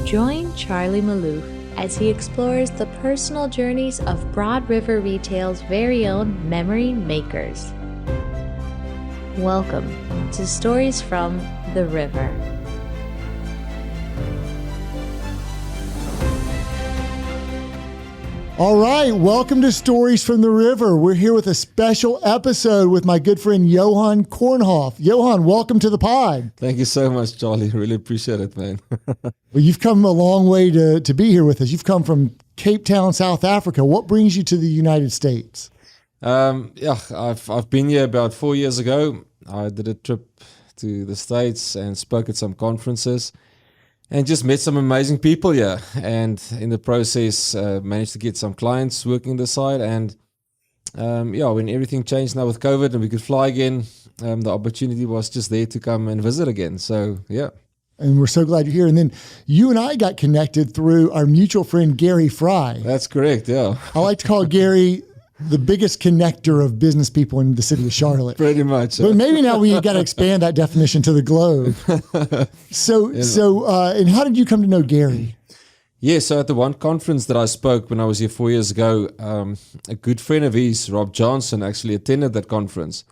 Join Charlie Malouf as he explores the personal journeys of Broad River Retail's very own memory makers. Welcome to Stories from the River. All right, welcome to Stories from the River. We're here with a special episode with my good friend Johan Koornhof. Johan, welcome to the pod. Thank you so much, Charlie. Really appreciate it, man. Well, you've come a long way to be here with us. You've come from Cape Town, South Africa. What brings you to the United States? I've been here about 4 years ago. I did a trip to the States and spoke at some conferences. And just met some amazing people here, and in the process managed to get some clients working the side. And when everything changed now with COVID and we could fly again, the opportunity was just there to come and visit again. So yeah. And we're so glad you're here. And then you and I got connected through our mutual friend Gary Fry. That's correct, yeah. I like to call Gary the biggest connector of business people in the city of Charlotte. Pretty much. But maybe now we got to expand that definition to the globe. And how did you come to know Gary? Yeah, so at the one conference that I spoke when I was here 4 years ago, a good friend of his, Rob Johnson, actually attended that conference.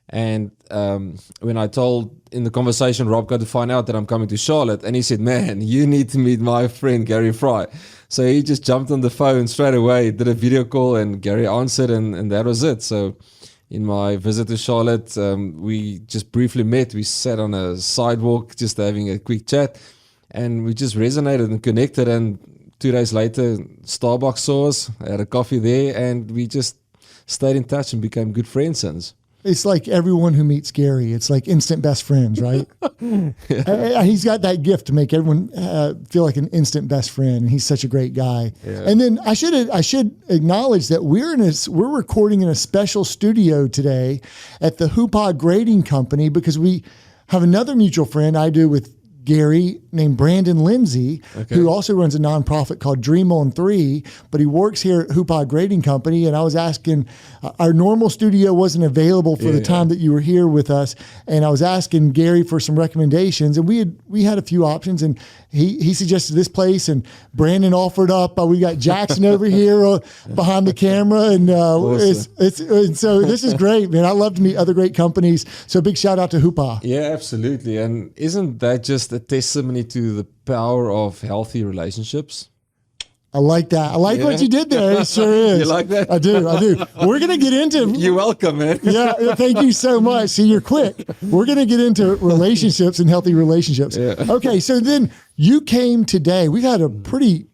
And when I told in the conversation, Rob got to find out that I'm coming to Charlotte, and he said, "Man, you need to meet my friend Gary Fry." So he just jumped on the phone straight away, did a video call, and Gary answered, and that was it. So in my visit to Charlotte, we just briefly met. We sat on a sidewalk just having a quick chat, and we just resonated and connected. And 2 days later, Starbucks saw us, had a coffee there, and we just stayed in touch and became good friends since. It's like everyone who meets Gary. It's like instant best friends, right? He's got that gift to make everyone feel like an instant best friend, and he's such a great guy. Yeah. And then I should acknowledge that we're recording in a special studio today at the Hoopah Grading Company because we have another mutual friend I do with Gary named Brandon Lindsay, who also runs a nonprofit called Dream on 3, but he works here at Hoopah Grading Company. And I was asking, our normal studio wasn't available for the time that you were here with us. And I was asking Gary for some recommendations, and we had a few options, and he suggested this place, and Brandon offered up. We got Jackson over here behind the camera, and awesome. So this is great, man. I love to meet other great companies. So big shout out to Hoopah. Yeah, absolutely. And isn't that just a testimony to the power of healthy relationships? I like that. I like what you did there. It sure is. You like that? I do. We're going to get into... You're welcome, man. Yeah, thank you so much. See, you're quick. We're going to get into relationships and healthy relationships. Yeah. Okay, so then you came today. We've had a pretty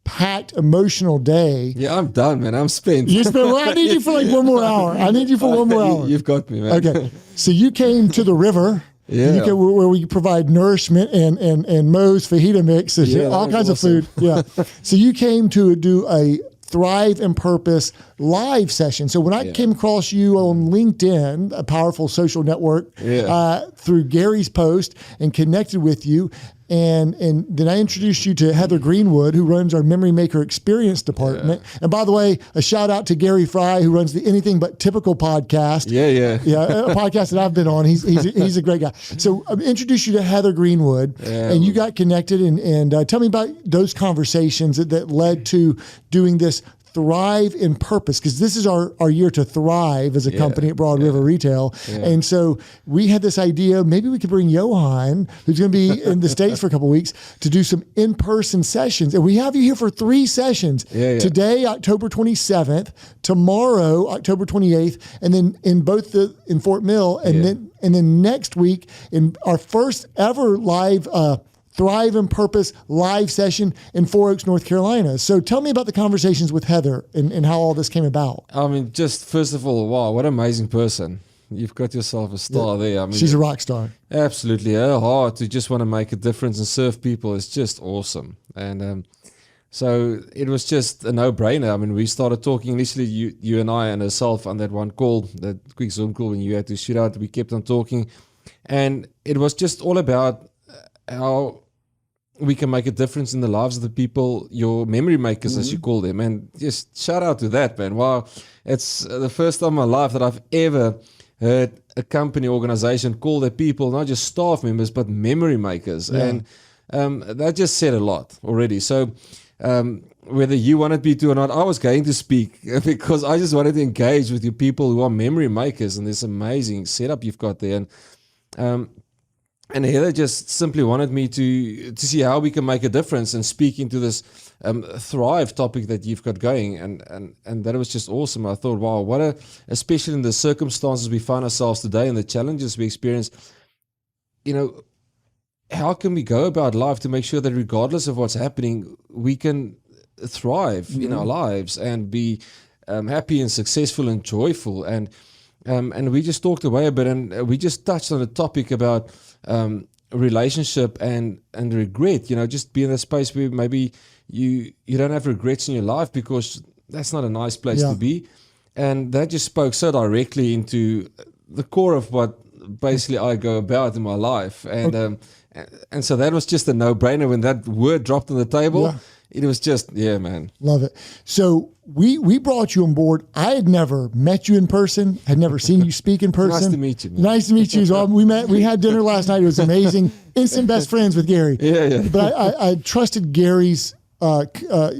packed, emotional day. Yeah, I'm done, man. I'm spent. You're spent. Well, I need you for like one more hour. You've got me, man. Okay, so you came to the river. Yeah, where we provide nourishment and Moe's fajita mix, all kinds of food. Yeah. So you came to do a Thrive and Purpose live session. So when I came across you on LinkedIn, a powerful social network, through Gary's post and connected with you, and then I introduced you to Heather Greenwood, who runs our Memory Maker Experience department. Yeah. And by the way, a shout out to Gary Fry, who runs the Anything But Typical podcast. Yeah, a podcast that I've been on. He's a great guy. So I introduced you to Heather Greenwood, and you got connected. And tell me about those conversations that led to doing this Thrive in Purpose, because this is our year to thrive as a company at Broad River Retail. Yeah. And so we had this idea, maybe we could bring Johan, who's going to be in the States for a couple of weeks, to do some in-person sessions. And we have you here for 3 sessions. Today, October 27th, tomorrow, October 28th, and then in Fort Mill, and then next week in our first ever live Thrive and Purpose live session in 4 Oaks, North Carolina. So tell me about the conversations with Heather and how all this came about. I mean, just first of all, wow, what an amazing person. You've got yourself a star there. I mean, she's a rock star. Absolutely. Her heart to just want to make a difference and serve people is just awesome. And so it was just a no-brainer. I mean, we started talking initially, you and I and herself on that one call, that quick Zoom call when you had to shoot out. We kept on talking. And it was just all about how we can make a difference in the lives of the people, your memory makers, as you call them. And just shout out to that, man. Wow. It's the first time in my life that I've ever heard a company organization call their people not just staff members, but memory makers. Yeah. And that just said a lot already. So whether you wanted me to or not, I was going to speak because I just wanted to engage with you people who are memory makers and this amazing setup you've got there. And Heather just simply wanted me to see how we can make a difference and speak into this Thrive topic that you've got going. And that was just awesome. I thought, wow, especially in the circumstances we find ourselves today and the challenges we experience, how can we go about life to make sure that regardless of what's happening, we can thrive in our lives and be happy and successful and joyful. And we just talked away a bit, and we just touched on a topic about relationship and regret. Just be in a space where maybe you don't have regrets in your life, because that's not a nice place to be. And that just spoke so directly into the core of what basically I go about in my life. And so that was just a no-brainer when that word dropped on the table. Yeah. It was just, man. Love it. So we brought you on board. I had never met you in person. Had never seen you speak in person. Nice to meet you, man. Nice to meet you. So we had dinner last night. It was amazing. Instant best friends with Gary. Yeah. But I trusted Gary's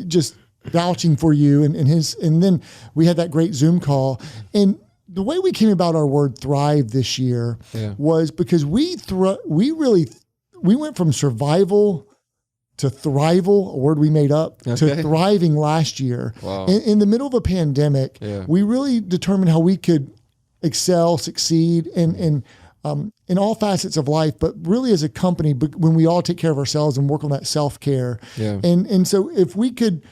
just vouching for you and then we had that great Zoom call. And the way we came about our word thrive this year was because we went from survival to thrival, a word we made up, to thriving last year. Wow. In the middle of a pandemic, we really determined how we could excel, succeed in all facets of life, but really as a company, when we all take care of ourselves and work on that self-care. Yeah. And so if we could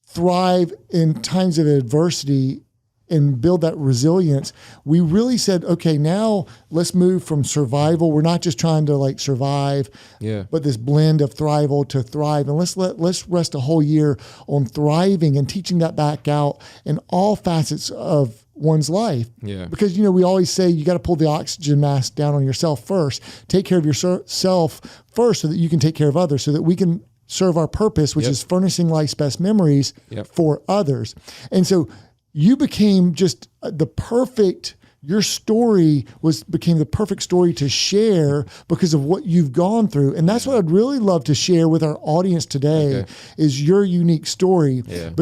thrive in times of adversity and build that resilience, we really said, okay, now let's move from survival. We're not just trying to survive, but this blend of thrival to thrive. And let's rest a whole year on thriving and teaching that back out in all facets of one's life. Yeah. Because, we always say you got to pull the oxygen mask down on yourself first. Take care of yourself first so that you can take care of others, so that we can serve our purpose, which is furnishing life's best memories for others. And so you became just your story became the perfect story to share because of what you've gone through. And that's what I'd really love to share with our audience today is your unique story. Yeah.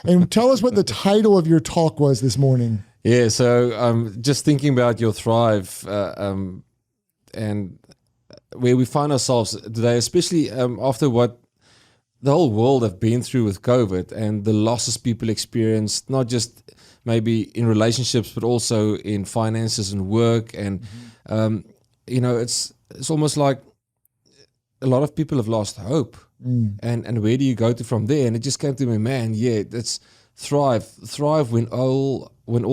And tell us what the title of your talk was this morning. Yeah. So just thinking about your thrive and where we find ourselves today, especially after what the whole world have been through with COVID and the losses people experienced, not just maybe in relationships, but also in finances and work. And, it's almost like a lot of people have lost hope. And where do you go to from there? And it just came to me, man, that's thrive when all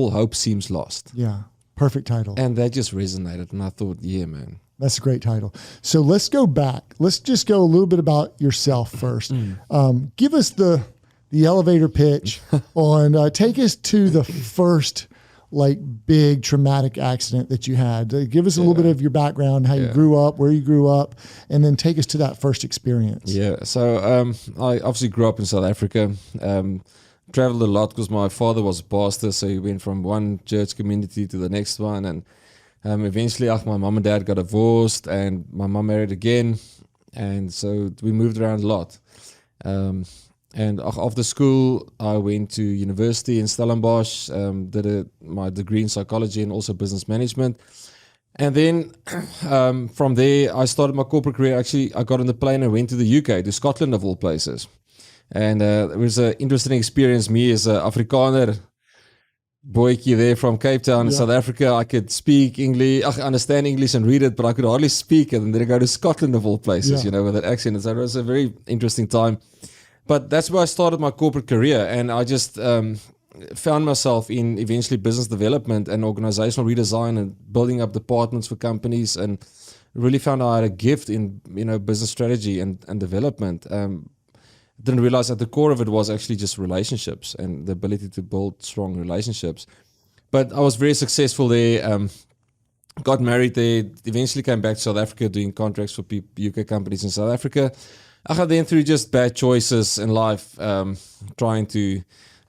hope seems lost. Yeah. Perfect title. And that just resonated. And I thought, man. That's a great title. So let's go back. Let's just go a little bit about yourself first. Give us the elevator pitch on, take us to the first big traumatic accident that you had. Give us a little bit of your background, how you grew up, where you grew up, and then take us to that first experience. Yeah. So I obviously grew up in South Africa. Traveled a lot because my father was a pastor. So he went from one church community to the next one. And eventually, my mom and dad got divorced, and my mom married again, and so we moved around a lot. And after school, I went to university in Stellenbosch, did my degree in psychology and also business management. And then from there, I started my corporate career. Actually, I got on the plane and went to the UK, to Scotland of all places. And it was an interesting experience. Me as an Afrikaner boykie there from Cape Town in South Africa, I could speak English, I understand English and read it, but I could hardly speak it. And then I go to Scotland of all places, with that accent. So it was a very interesting time. But that's where I started my corporate career. And I just found myself in eventually business development and organizational redesign and building up departments for companies, and really found I had a gift in, business strategy and development. Didn't realize at the core of it was actually just relationships and the ability to build strong relationships. But I was very successful there, got married there, eventually came back to South Africa doing contracts for UK companies in South Africa. I got then through just bad choices in life, trying to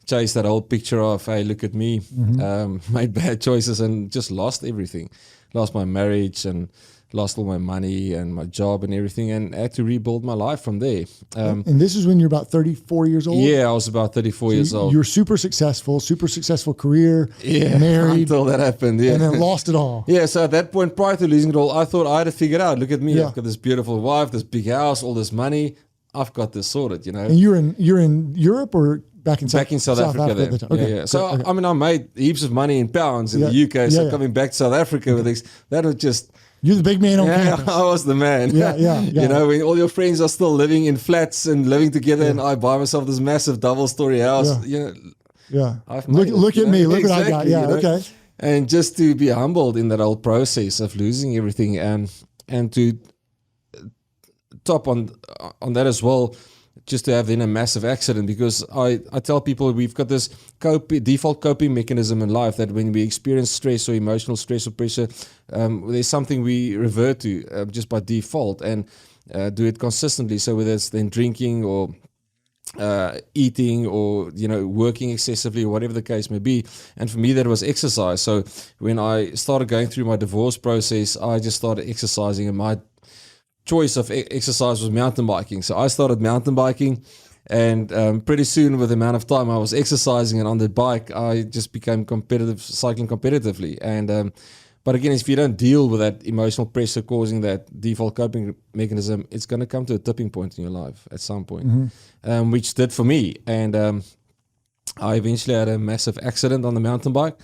chase that whole picture of, hey, look at me, made bad choices and just lost everything. Lost my marriage and lost all my money and my job and everything, and had to rebuild my life from there. And this is when you're about 34 years old? Yeah, I was about 34 years old. You were super successful career, married. Until that happened, And then lost it all. Yeah, so at that point, prior to losing it all, I thought I had to figure it out. Look at me, Yeah. I've got this beautiful wife, this big house, all this money. I've got this sorted, And you're in Europe or back in South Africa then. at the time? Okay. Yeah. So, I mean, I made heaps of money in pounds in the UK. So coming back to South Africa with this, that was just... You're the big man on campus. I was the man. Yeah. You know, when all your friends are still living in flats and living together, and I buy myself this massive double-story house. You know, I've made Look at me. Look what I got. Yeah, okay. And just to be humbled in that whole process of losing everything, and to top on that as well, just to have then a massive accident, because I tell people we've got this default coping mechanism in life that when we experience stress or emotional stress or pressure, there's something we revert to just by default, and do it consistently. So whether it's then drinking or eating or, you know, working excessively or whatever the case may be. And for me, that was exercise. So when I started going through my divorce process, I just started exercising, and my choice of exercise was mountain biking. So I started mountain biking, and pretty soon, with the amount of time I was exercising and on the bike, I just became cycling competitively. And but again, if you don't deal with that emotional pressure causing that default coping mechanism, it's going to come to a tipping point in your life at some point, which did for me. And I eventually had a massive accident on the mountain bike,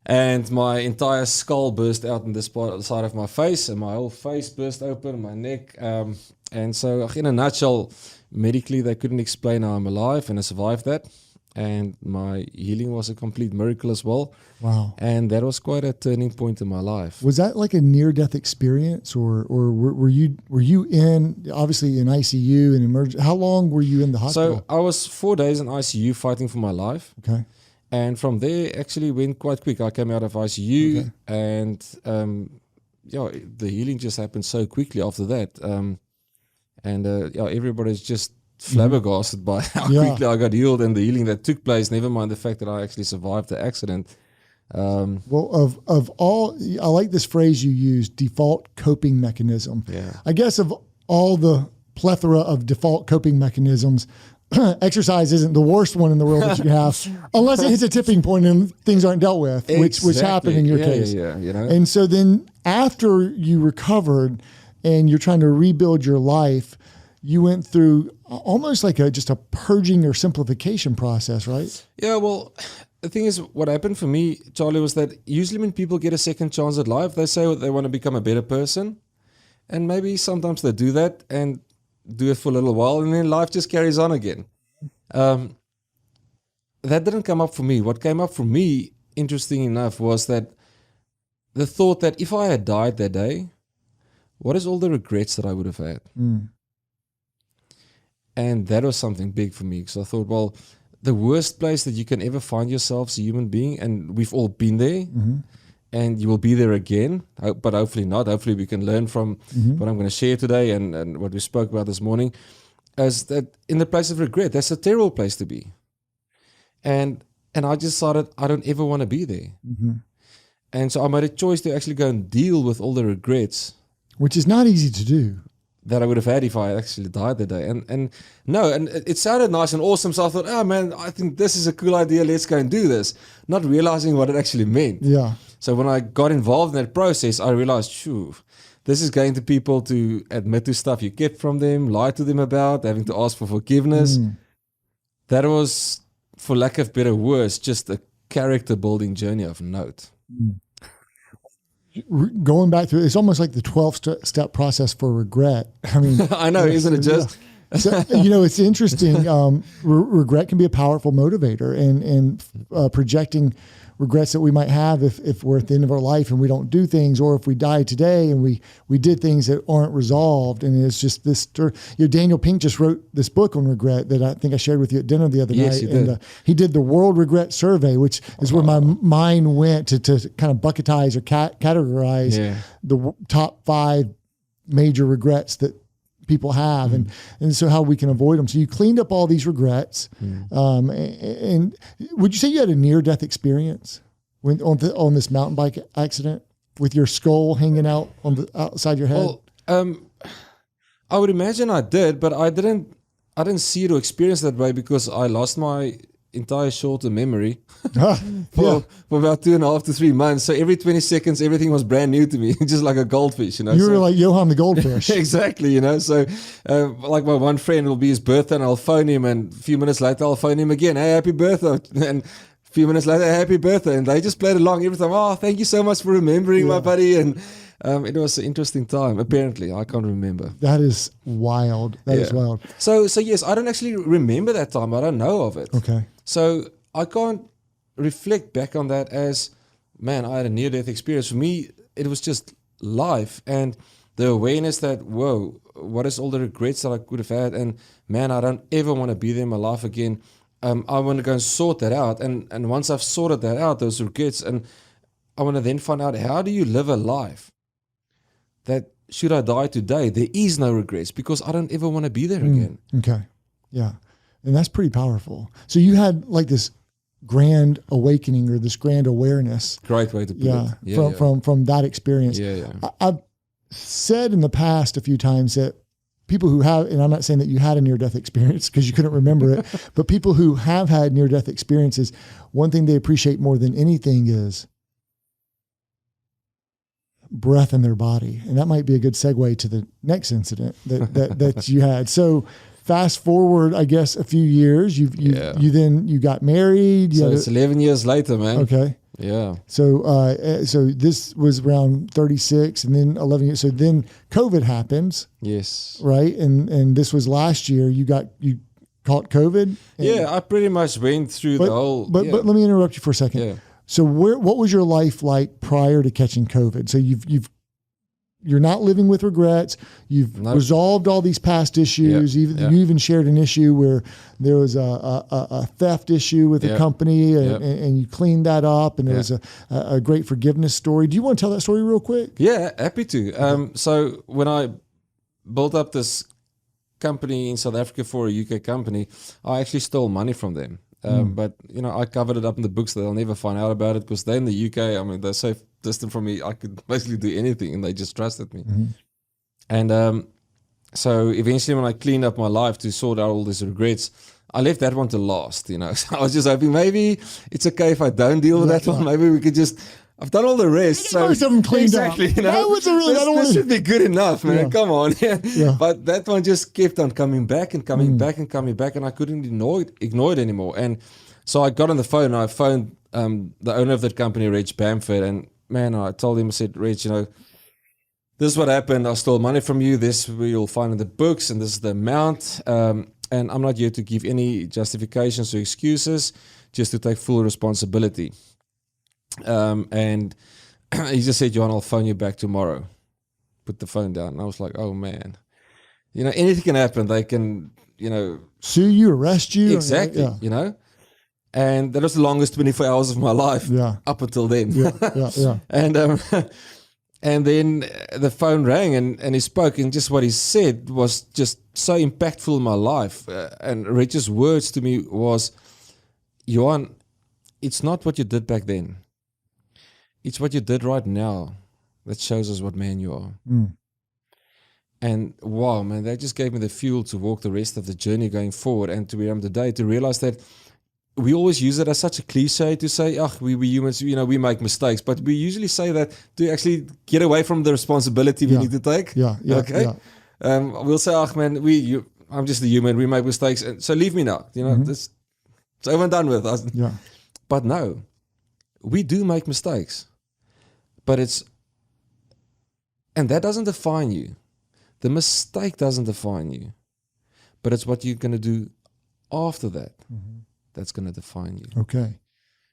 and my entire skull burst out on this side of my face, and my whole face burst open, my neck. And so, in a nutshell, medically, they couldn't explain how I'm alive, and I survived that. And my healing was a complete miracle as well. Wow. And that was quite a turning point in my life. Was that like a near-death experience, or were you in, obviously in ICU and emergency? How long were you in the hospital? So I was 4 days in ICU fighting for my life. Okay. And from there, actually went quite quick. I came out of ICU, and the healing just happened so quickly after that. Everybody's just flabbergasted by how quickly I got healed and the healing that took place. Never mind the fact that I actually survived the accident. Well, of all, I like this phrase you used, default coping mechanism. Yeah. I guess of all the plethora of default coping mechanisms, exercise isn't the worst one in the world that you can have, unless it hits a tipping point and things aren't dealt with, which happened in your case. Yeah, you know. And so then after you recovered and you're trying to rebuild your life, you went through almost like just a purging or simplification process, right? Yeah, well, the thing is, what happened for me, Charlie, was that usually when people get a second chance at life, they say they want to become a better person. And maybe sometimes they do that and do it for a little while, and then life just carries on again. That didn't come up for me. What came up for me, interesting enough, was that the thought that if I had died that day, what is all the regrets that I would have had? And that was something big for me, because I thought, well, the worst place that you can ever find yourself as a human being, and we've all been there, and you will be there again, but hopefully not. Hopefully we can learn from what I'm going to share today and what we spoke about this morning, as that in the place of regret, that's a terrible place to be. And I just decided I don't ever want to be there. And so I made a choice to actually go and deal with all the regrets. Which is not easy to do. That I would have had if I actually died that day. And it sounded nice and awesome. So I thought, oh man, I think this is a cool idea. Let's go and do this. Not realizing what it actually meant. Yeah. So when I got involved in that process, I realized, phew, this is going to people to admit to stuff you kept from them, lie to them about, having to ask for forgiveness. That was, for lack of better words, just a character building journey of note. Going back through, it's almost like the 12-step process for regret. I mean, I know, isn't it just? So, it's interesting. Regret can be a powerful motivator, and projecting regrets that we might have if we're at the end of our life and we don't do things, or if we die today and we did things that aren't resolved. And it's just this, Daniel Pink just wrote this book on regret that I think I shared with you at dinner the other night. He did. And he did the World Regret Survey, which is where my mind went to kind of bucketize or categorize the top 5 major regrets that people have, and so how we can avoid them. So you cleaned up all these regrets. And would you say you had a near-death experience on this mountain bike accident? with your skull hanging out on the outside your head? Well, I would imagine I did, but I didn't see it or experience that way because I lost my entire short-term memory for about 2.5 to 3 months. So every 20 seconds, everything was brand new to me, just like a goldfish, you know. You were like Johan the goldfish. Exactly, you know. So like my one friend, will be his birthday and I'll phone him, and a few minutes later I'll phone him again. Hey, happy birthday. And a few minutes later, happy birthday. And they just played along every time. Oh, thank you so much for remembering, my buddy. And it was an interesting time. Apparently, I can't remember. That is wild. That is wild. So yes, I don't actually remember that time. I don't know of it. Okay. So I can't reflect back on that as, man, I had a near-death experience. For me, it was just life and the awareness that, whoa, what is all the regrets that I could have had? And man, I don't ever want to be there in my life again. I want to go and sort that out. And once I've sorted that out, those regrets, and I want to then find out, how do you live a life that, should I die today, there is no regrets, because I don't ever want to be there again. Okay. Yeah. And that's pretty powerful. So you had like this grand awakening or this grand awareness. Great way to put it. Yeah, from that experience. Yeah. I've said in the past a few times that people who have, and I'm not saying that you had a near-death experience because you couldn't remember it, but people who have had near-death experiences, one thing they appreciate more than anything is breath in their body. And that might be a good segue to the next incident that you had. So fast forward, I guess, a few years, you got married. So it's 11 years later, man. Okay. Yeah. So this was around 36, and then 11 years. So then COVID happens. Yes. Right. And this was last year. You caught COVID. Yeah. I pretty much went through the whole. But let me interrupt you for a second. Yeah. So what was your life like prior to catching COVID? So you're not living with regrets. You've resolved all these past issues. You even shared an issue where there was a theft issue with a company, and you cleaned that up, and there was a great forgiveness story. Do you want to tell that story real quick? Yeah, happy to. So when I built up this company in South Africa for a UK company, I actually stole money from them. But, I covered it up in the books that they'll never find out about it, because they're in the UK. I mean, they're so distant from me. I could basically do anything, and they just trusted me. Mm-hmm. And so eventually when I cleaned up my life to sort out all these regrets, I left that one to last, So I was just hoping maybe it's okay if I don't deal with that one. Maybe we could just... I've done all the rest. So most of them cleaned up. This should be good enough, man. Yeah. Come on. Yeah. But that one just kept on coming back and coming back and coming back, and I couldn't ignore it anymore. And so I got on the phone and I phoned the owner of that company, Reg Bamford, and man, I told him, I said, Reg, this is what happened. I stole money from you. This you'll find in the books, and this is the amount. And I'm not here to give any justifications or excuses, just to take full responsibility. And he just said, Johan, I'll phone you back tomorrow. Put the phone down. And I was like, oh man, anything can happen. They can, sue you, arrest you. Exactly. And that was the longest 24 hours of my life up until then. Yeah. And then the phone rang and he spoke, and just what he said was just so impactful in my life. And Rich's words to me was, Johan, it's not what you did back then. It's what you did right now that shows us what man you are. Mm. And wow, man, that just gave me the fuel to walk the rest of the journey going forward, and to where I'm today, to realize that we always use it as such a cliche to say, we humans, we make mistakes. But we usually say that to actually get away from the responsibility we need to take. Yeah. Okay. Yeah. We'll say, man, I'm just a human. We make mistakes. And so leave me now. It's over and done with us. Yeah. But no, we do make mistakes. But and that doesn't define you. The mistake doesn't define you. But it's what you're going to do after that that's going to define you. Okay.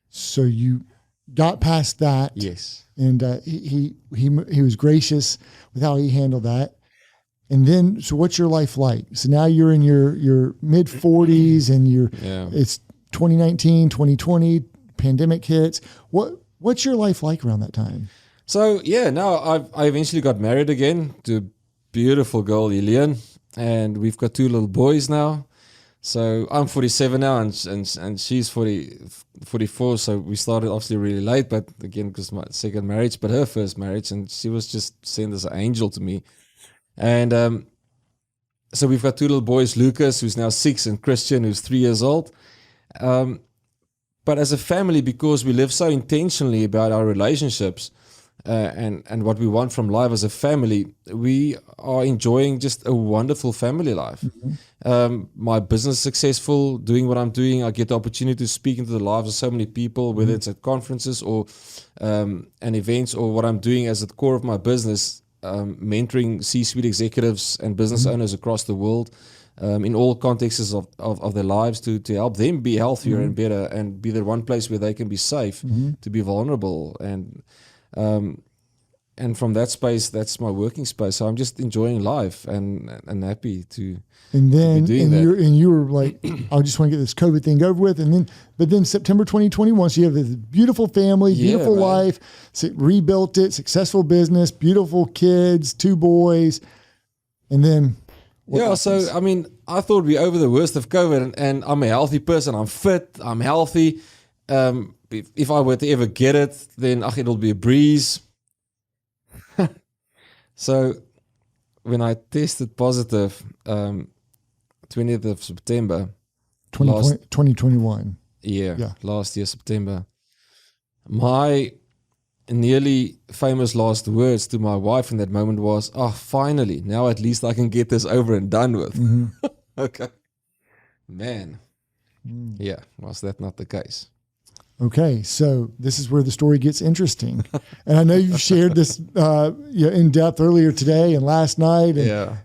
So you got past that. Yes. And he was gracious with how he handled that. And then, so what's your life like? So now you're in your mid 40s, and it's 2019, 2020, pandemic hits. What's your life like around that time? So now I eventually got married again to a beautiful girl, Elian, and we've got 2 little boys now. So I'm 47 now, and she's 44. So we started obviously really late, but again, because my second marriage, but her first marriage, and she was just sent as an angel to me. And so we've got two little boys, Lucas, who's now 6, and Christian, who's 3 years old. But as a family, because we live so intentionally about our relationships and what we want from life as a family, we are enjoying just a wonderful family life. My business is successful, doing what I'm doing. I get the opportunity to speak into the lives of so many people, whether it's at conferences or and events, or what I'm doing as at the core of my business, mentoring C-suite executives and business owners across the world. In all contexts of their lives to help them be healthier and better, and be the one place where they can be safe to be vulnerable. And from that space, that's my working space. So I'm just enjoying life and happy to and then be doing that. You were like, I just want to get this COVID thing over with. But then September 2021, so you have this beautiful family, beautiful life, rebuilt it, successful business, beautiful kids, 2 boys. And then so I mean, I thought we're over the worst of COVID, and I'm a healthy person. I'm fit. I'm healthy. If I were to ever get it, then it'll be a breeze. So when I tested positive, 20th of September, 2021. Last year, September, my nearly famous last words to my wife in that moment was, finally, now at least I can get this over and done with. Okay. Man. Yeah, was that not the case? Okay, so this is where the story gets interesting. And I know you've shared this in depth earlier today and last night. And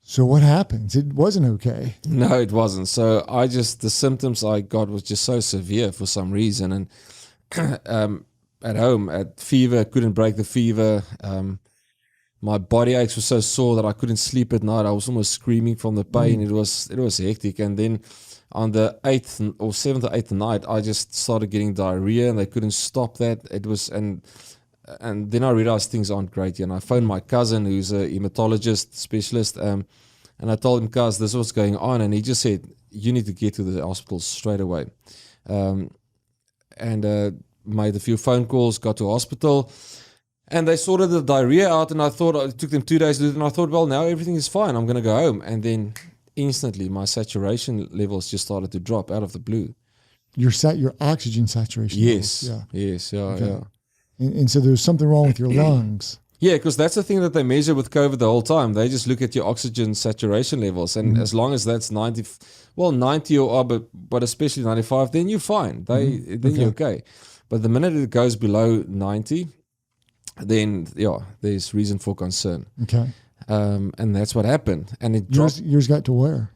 So what happens? It wasn't okay. No, it wasn't. So the symptoms I got was just so severe for some reason. And at home, at fever, couldn't break the fever. My body aches were so sore that I couldn't sleep at night. I was almost screaming from the pain. It was hectic. And then on the 8th or 7th or 8th night, I just started getting diarrhea, and they couldn't stop that. It was, and then I realized things aren't great. And I phoned my cousin, who's a hematologist specialist, and I told him, "Cuz, this is what's going on." And he just said, "You need to get to the hospital straight away." Made a few phone calls, got to hospital, and they sorted the diarrhea out. And I thought it took them 2 days to do it. And I thought, well, now everything is fine. I'm going to go home. And then instantly, my saturation levels just started to drop out of the blue. Your oxygen saturation Yes. levels. Yes. Yeah. Okay. Yeah. And so there's something wrong with your lungs. Yeah, because that's the thing that they measure with COVID the whole time. They just look at your oxygen saturation levels, and as long as that's 90 or but especially 95, then you're fine. Then you're okay. But the minute it goes below 90, then there's reason for concern. Okay. And that's what happened. And it dropped. Yours got to where?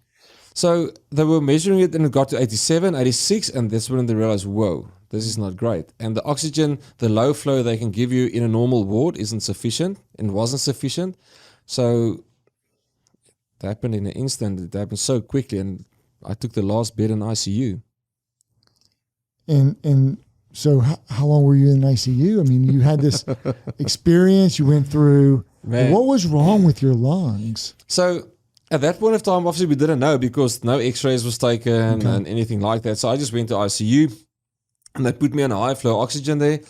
So they were measuring it, and it got to 87, 86, and that's when they realized, whoa, this is not great. And the oxygen, the low flow they can give you in a normal ward isn't sufficient, and wasn't sufficient. So it happened in an instant. It happened so quickly, and I took the last bed in ICU. And so how long were you in ICU? I mean, you had this experience you went through. What was wrong with your lungs? So at that point of time, obviously we didn't know, because no x-rays was taken and anything like that. So I just went to ICU, and they put me on a high flow oxygen there,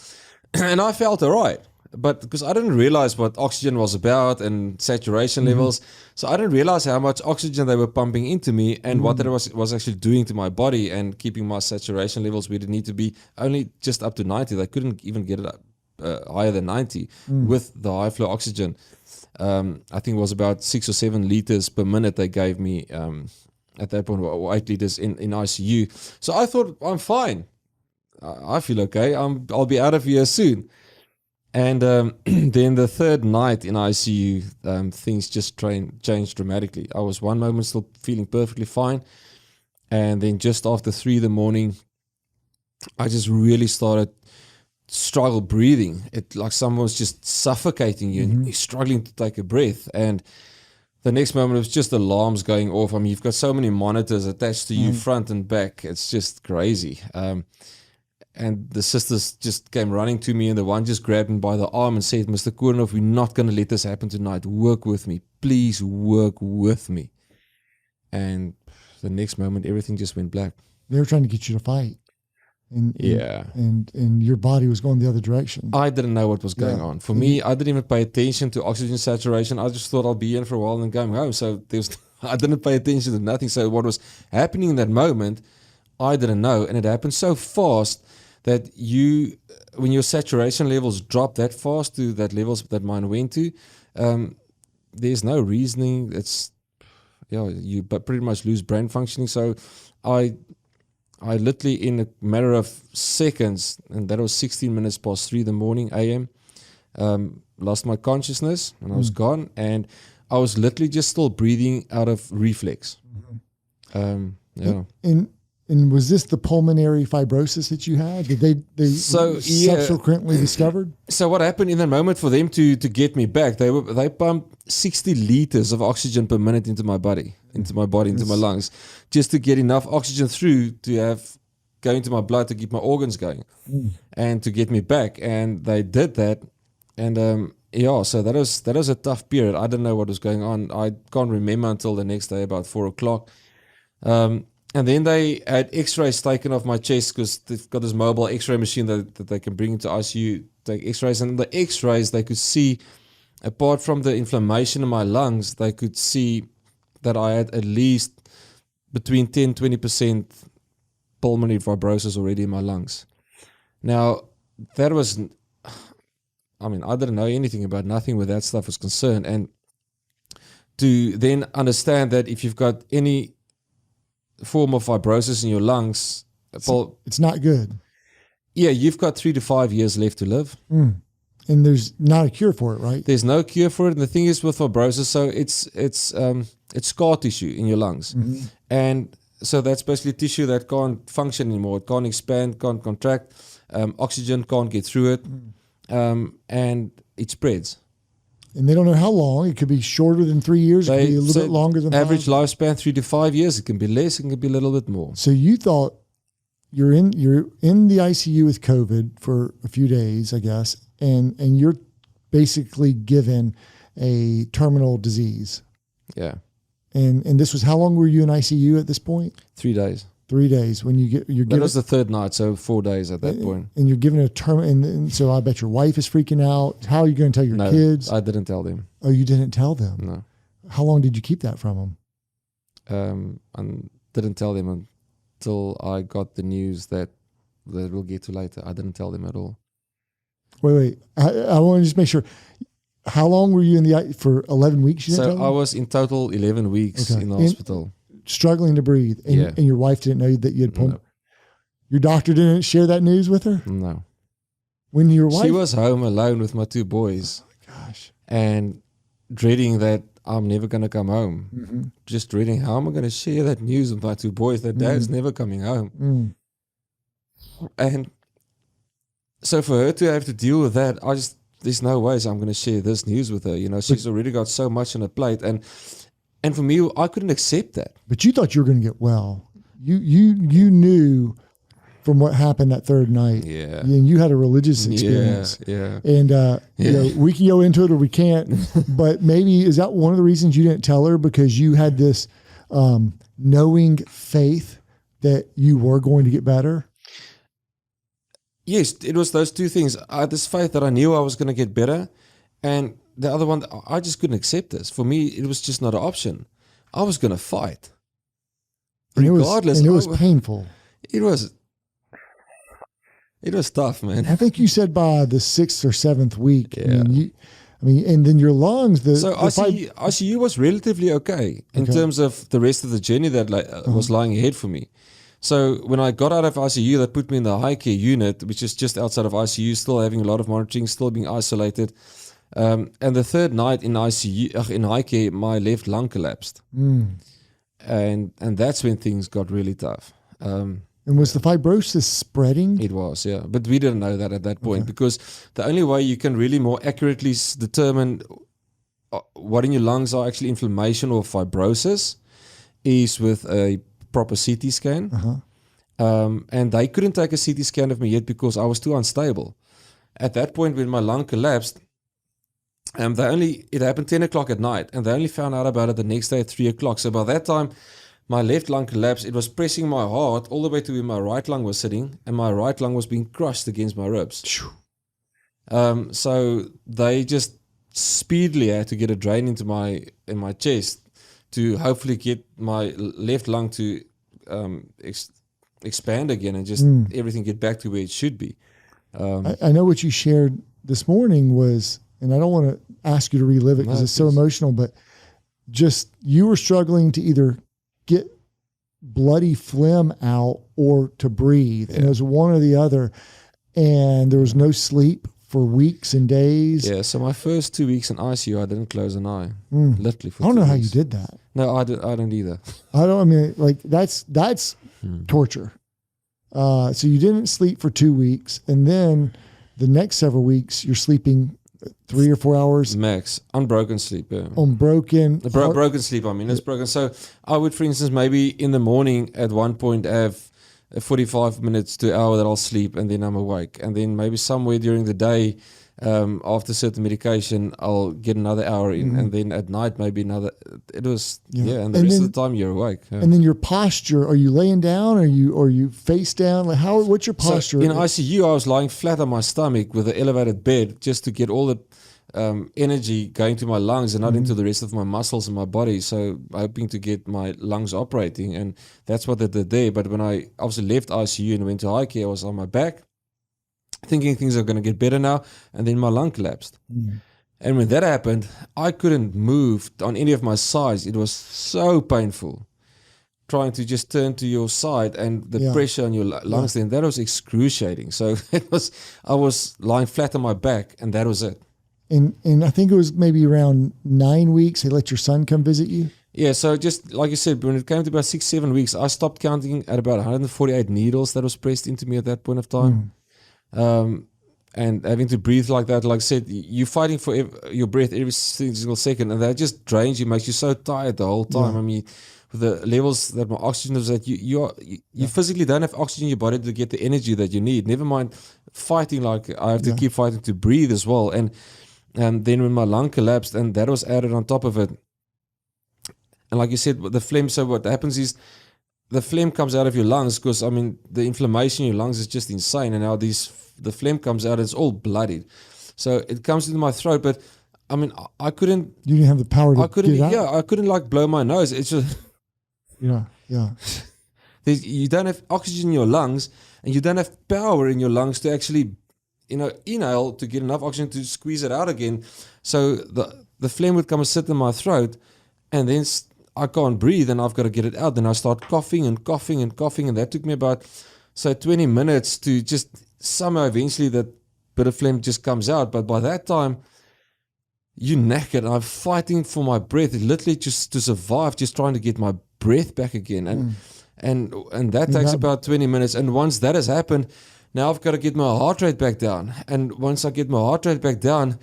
and I felt all right. But because I didn't realize what oxygen was about and saturation levels, so I didn't realize how much oxygen they were pumping into me, and what that was actually doing to my body, and keeping my saturation levels where it need to be, only just up to 90. They couldn't even get it up higher than 90 with the high flow oxygen. I think it was about 6 or 7 liters per minute they gave me at that point, or 8 liters in ICU. So I thought, I'm fine. I feel okay. I'll be out of here soon. And then the third night in ICU, things just changed dramatically. I was one moment still feeling perfectly fine, and then just after 3 in the morning, I just really started struggle breathing. It like someone was just suffocating you, and you're struggling to take a breath. And the next moment, it was just alarms going off. I mean, you've got so many monitors attached to you, front and back. It's just crazy. And the sisters just came running to me, and the one just grabbed me by the arm and said, "Mr. Koornhof, we're not going to let this happen tonight. Work with me. Please work with me." And the next moment, everything just went black. They were trying to get you to fight. And your body was going the other direction. I didn't know what was going on. For me, I didn't even pay attention to oxygen saturation. I just thought I'll be in for a while and then going home. So I didn't pay attention to nothing. So what was happening in that moment, I didn't know. And it happened so fast that when your saturation levels drop that fast to that levels that mine went to, there's no reasoning. You pretty much lose brain functioning. So I literally, in a matter of seconds, and that was 16 minutes past 3 in the morning a.m., lost my consciousness and I was gone. And I was literally just still breathing out of reflex. And was this the pulmonary fibrosis that you had? Did they subsequently discovered? So what happened in that moment for them to get me back? They pumped 60 liters of oxygen per minute into my body, into my lungs, just to get enough oxygen through to go into my blood to keep my organs going, and to get me back. And they did that, and so that was a tough period. I didn't know what was going on. I can't remember until the next day about 4:00. And then they had x-rays taken off my chest because they've got this mobile x-ray machine that they can bring into ICU, take x-rays. And the x-rays, they could see, apart from the inflammation in my lungs, they could see that I had at least between 10-20% pulmonary fibrosis already in my lungs. Now, that was, I didn't know anything about nothing where that stuff was concerned. And to then understand that if you've got any form of fibrosis in your lungs, it's not good. Yeah, you've got 3 to 5 years left to live. And there's not a cure for it, right? There's no cure for it. And the thing is with fibrosis, so it's scar tissue in your lungs. And so that's basically tissue that can't function anymore. It can't expand, can't contract. Oxygen can't get through it. And it spreads. And they don't know how long. It could be shorter than 3 years. It could be a little bit longer than average 5. lifespan 3 to 5 years. It can be less. It can be a little bit more. So you thought you're in the ICU with COVID for a few days, I guess, and you're basically given a terminal disease. Yeah. And this was, how long were you in ICU at this point? 3 days. 3 days when you're given. That was the third night, so 4 days at that point. And you're given a term, and so I bet your wife is freaking out. How are you going to tell your kids? I didn't tell them. Oh, you didn't tell them? No. How long did you keep that from them? I didn't tell them until I got the news that we'll get to later. I didn't tell them at all. Wait. I want to just make sure. How long were you for 11 weeks? You didn't tell them? I was in total 11 weeks in the hospital. Struggling to breathe. And your wife didn't know that you had No. Your doctor didn't share that news with her? No. When your wife... She was home alone with my 2 boys. Oh my gosh. And dreading that I'm never going to come home. Just dreading, how am I going to share that news with my 2 boys that Dad's never coming home? And so for her to have to deal with that, there's no ways I'm going to share this news with her. She's already got so much on her plate. And for me, I couldn't accept that. But you thought you were going to get well. You knew from what happened that third night. Yeah. And you had a religious experience. Yeah. And we can go into it or we can't. But maybe, is that one of the reasons you didn't tell her? Because you had this knowing faith that you were going to get better? Yes, it was those 2 things. I had this faith that I knew I was going to get better. And the other one, I just couldn't accept this. For me, it was just not an option. I was going to fight. Regardless. It was painful. It was tough, man. I think you said by the 6th or 7th week. Yeah. And then your lungs. ICU was relatively okay in terms of the rest of the journey that was lying ahead for me. So when I got out of ICU, they put me in the high care unit, which is just outside of ICU, still having a lot of monitoring, still being isolated. And the third night in ICU, in high care, my left lung collapsed. And that's when things got really tough. And was the fibrosis spreading? It was, yeah. But we didn't know that at that point because the only way you can really more accurately determine what in your lungs are actually inflammation or fibrosis is with a proper CT scan. And they couldn't take a CT scan of me yet because I was too unstable. At that point, when my lung collapsed, it happened 10 o'clock at night, and they only found out about it the next day at 3 o'clock. So by that time, my left lung collapsed. It was pressing my heart all the way to where my right lung was sitting, and my right lung was being crushed against my ribs. So they just speedily had to get a drain into my chest to hopefully get my left lung to expand again and just everything get back to where it should be. I know what you shared this morning was, and I don't want to ask you to relive it because it's so emotional, but just you were struggling to either get bloody phlegm out or to breathe. And it was one or the other. And there was no sleep for weeks and days. Yeah, so my first 2 weeks in ICU, I didn't close an eye. Literally for 2 weeks. I don't know how you did that. No, I don't either. I mean, like that's torture. So you didn't sleep for 2 weeks. And then the next several weeks, you're sleeping 3 or 4 hours. Max. Unbroken sleep, yeah. Broken sleep, I mean. It's broken. So I would, for instance, maybe in the morning at one point have 45 minutes to an hour that I'll sleep and then I'm awake. And then maybe somewhere during the day, after certain medication, I'll get another hour in. And then at night, maybe another. It was, and the rest of the time you're awake. Yeah. And then your posture, are you laying down? Are you face down? Like what's your posture? So in ICU, I was lying flat on my stomach with an elevated bed just to get all the energy going to my lungs and not into the rest of my muscles in my body. So hoping to get my lungs operating, and that's what they did there. But when I obviously left ICU and went to high care, I was on my back, thinking things are going to get better now, and then my lung collapsed. And when that happened, I couldn't move on any of my sides. It was so painful trying to just turn to your side and the pressure on your lungs then, that was excruciating. So I was lying flat on my back, and that was it. And I think it was maybe around 9 weeks, they let your son come visit you? Yeah, so just like you said, when it came to about 6-7 weeks, I stopped counting at about 148 needles that was pressed into me at that point of time. And having to breathe like that, like I said, you're fighting for your breath every single second, and that just drains you, makes you so tired the whole time. I mean, with the levels that my oxygen was at, you physically don't have oxygen in your body to get the energy that you need. Never mind fighting, like I have to keep fighting to breathe as well. And then when my lung collapsed, and that was added on top of it, and like you said, the phlegm, so what happens is the phlegm comes out of your lungs because, I mean, the inflammation in your lungs is just insane, and now the phlegm comes out, it's all bloodied. So it comes into my throat, but I mean, I couldn't... You didn't have the power to get it out? Yeah, I couldn't like blow my nose. It's just... Yeah. You don't have oxygen in your lungs, and you don't have power in your lungs to actually... inhale to get enough oxygen to squeeze it out again. So the phlegm would come and sit in my throat, and then I can't breathe, and I've got to get it out. Then I start coughing, and that took me about 20 minutes to just somehow eventually that bit of phlegm just comes out. But by that time, you're knackered. I'm fighting for my breath, literally just to survive, just trying to get my breath back again. And that takes about 20 minutes. And once that has happened, now I've got to get my heart rate back down. And once I get my heart rate back down,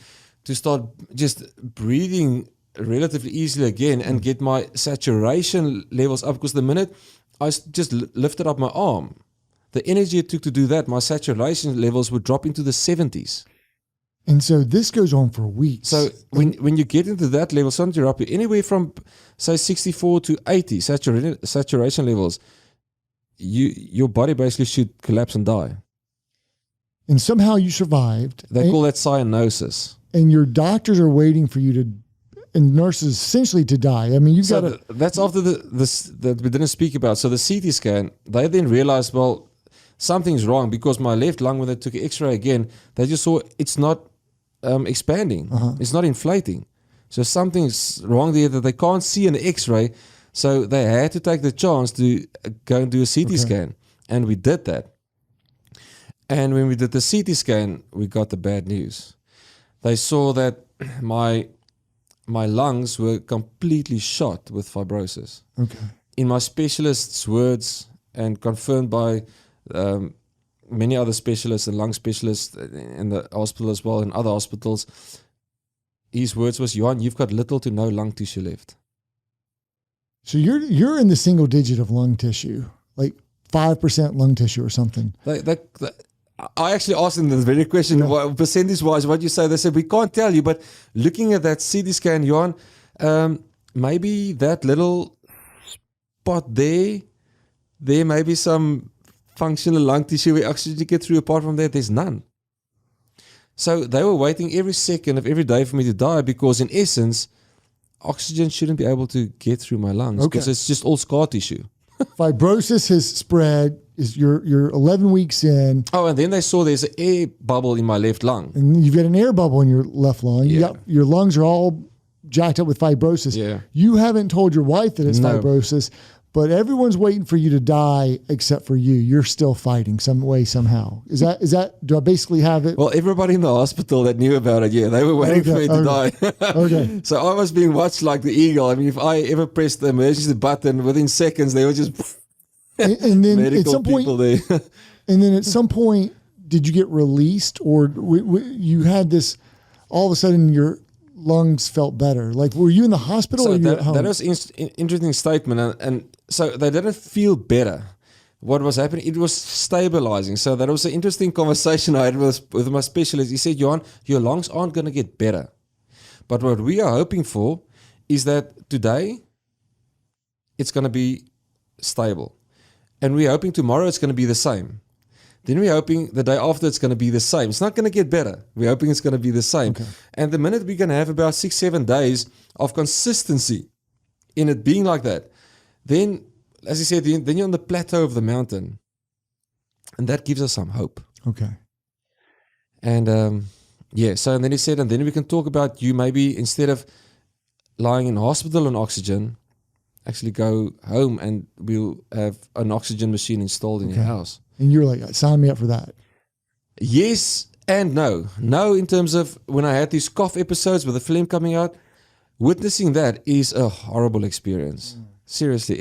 to start just breathing relatively easily again and get my saturation levels up. Because the minute I just lifted up my arm, the energy it took to do that, my saturation levels would drop into the 70s. And so this goes on for weeks. So when you get into that level, sometimes you're up anywhere from, say, 64 to 80 saturation levels, your body basically should collapse and die. And somehow you survived. They call that cyanosis. And your doctors are waiting for you to, and nurses essentially to die. I mean, you've got to... That's after that we didn't speak about. So the CT scan, they then realized, well, something's wrong, because my left lung, when they took an x-ray again, they just saw it's not expanding. It's not inflating. So something's wrong there that they can't see in the x-ray. So they had to take the chance to go and do a CT scan. And we did that. And when we did the CT scan, we got the bad news. They saw that my lungs were completely shot with fibrosis. Okay. In my specialist's words, and confirmed by many other specialists and lung specialists in the hospital as well, and other hospitals, his words was, Johan, you've got little to no lung tissue left. So you're in the single digit of lung tissue, like 5% lung tissue or something. I actually asked them this very question, percentage-wise, what you say. They said, we can't tell you, but looking at that CT scan, Johan, maybe that little spot there may be some functional lung tissue where oxygen get through. Apart from that, there's none. So they were waiting every second of every day for me to die because in essence, oxygen shouldn't be able to get through my lungs because it's just all scar tissue. Fibrosis has spread. You're 11 weeks in. Oh, and then they saw there's an air bubble in my left lung. And you've got an air bubble in your left lung. Your lungs are all jacked up with fibrosis. Yeah. You haven't told your wife that it's fibrosis, but everyone's waiting for you to die except for you. You're still fighting some way, somehow. Is that, do I basically have it? Well, everybody in the hospital that knew about it, they were waiting for me to die. Okay. So I was being watched like the eagle. I mean, if I ever pressed the emergency button, within seconds, they were just and then medical at some point, people there. And then at some point, did you get released or you had this, all of a sudden your lungs felt better? Like, were you in the hospital or you at home? That was an interesting statement. And so they didn't feel better. What was happening, it was stabilizing. So that was an interesting conversation I had with my specialist. He said, Johan, your lungs aren't going to get better. But what we are hoping for is that today it's going to be stable. And we're hoping tomorrow it's going to be the same. Then we're hoping the day after it's going to be the same. It's not going to get better. We're hoping it's going to be the same. Okay. And the minute we're going to have about 6-7 days of consistency in it being like that, then, as you said, then you're on the plateau of the mountain. And that gives us some hope. Okay. And so and then he said, and then we can talk about you maybe instead of lying in hospital on oxygen, actually go home and we'll have an oxygen machine installed in your house. And you're like, sign me up for that. Yes and no. No, in terms of when I had these cough episodes with the phlegm coming out, witnessing that is a horrible experience. Seriously,